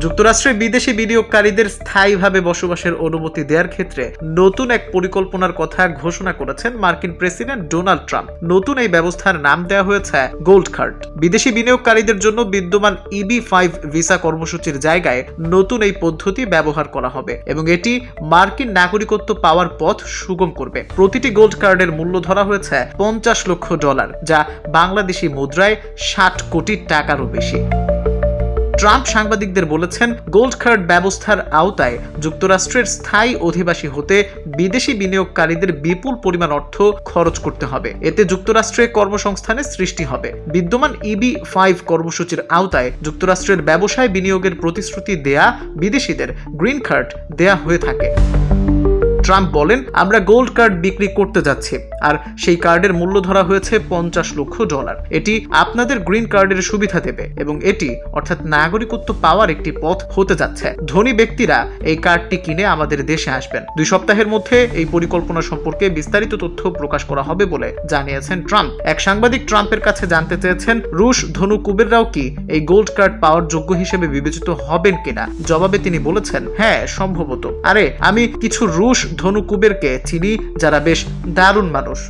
যুক্তরাষ্ট্রে বিদেশি বিনিয়োগকারীদের স্থায়ীভাবে বসবাসের অনুমতি দেওয়ার ক্ষেত্রে নতুন এক পরিকল্পনার কথা ঘোষণা করেছেন মার্কিন প্রেসিডেন্ট ডোনাল্ড ট্রাম্প। নতুন এই ব্যবস্থার নাম দেওয়া হয়েছে গোল্ড কার্ড। বিদেশি বিনিয়োগকারীদের জন্য বিদ্যমান EB-5 ভিসা কর্মসূচির জায়গায় নতুন এই পদ্ধতি ব্যবহার করা হবে এবং এটি মার্কিন নাগরিকত্ব পাওয়ার পথ সুগম করবে। প্রতিটি গোল্ড কার্ডের মূল্য ধরা হয়েছে $50 লক্ষ, যা বাংলাদেশি মুদ্রায় 60 কোটি টাকারও বেশি। ট্রাম্প সাংবাদিকদের বলেছেন, গোল্ড কার্ড ব্যবস্থার আওতায় যুক্তরাষ্ট্রের স্থায়ী অধিবাসী হতে বিদেশি বিনিয়োগকারীদের বিপুল পরিমাণ অর্থ খরচ করতে হবে। এতে যুক্তরাষ্ট্রে কর্মসংস্থানের সৃষ্টি হবে। বিদ্যমান EB-5 কর্মসূচির আওতায় যুক্তরাষ্ট্রের ব্যবসায় বিনিয়োগের প্রতিশ্রুতি দেয়া বিদেশিদের গ্রিন কার্ড দেয়া হয়ে থাকে। ট্রাম্প বলেন, আমরা গোল্ড কার্ড বিক্রি করতে যাচ্ছি আর সেই কার্ডের মূল্য ধরা হয়েছে $50 লক্ষ। এটি আপনাদের গ্রিন কার্ডের সুবিধা দেবে এবং এটি অর্থাৎ নাগরিকত্ব পাওয়ার একটি পথ হতে যাচ্ছে। ধনী ব্যক্তিরা এই কার্ডটি কিনে আমাদের দেশে আসবেন। 2 সপ্তাহের মধ্যে এই পরিকল্পনা সম্পর্কে বিস্তারিত তথ্য প্রকাশ করা হবে বলে জানিয়েছেন ট্রাম্প। এক সাংবাদিক ট্রাম্পের কাছে জানতে চেয়েছেন, রুশ ধনু কুবেররাও কি এই গোল্ড কার্ড পাওয়ার যোগ্য হিসেবে বিবেচিত হবেন কিনা। জবাবে তিনি বলেছেন, হ্যাঁ, সম্ভবত। আরে, আমি কিছু রুশ ধনু কুবেরকে চিনি যারা বেশ দারুণ মানুষ।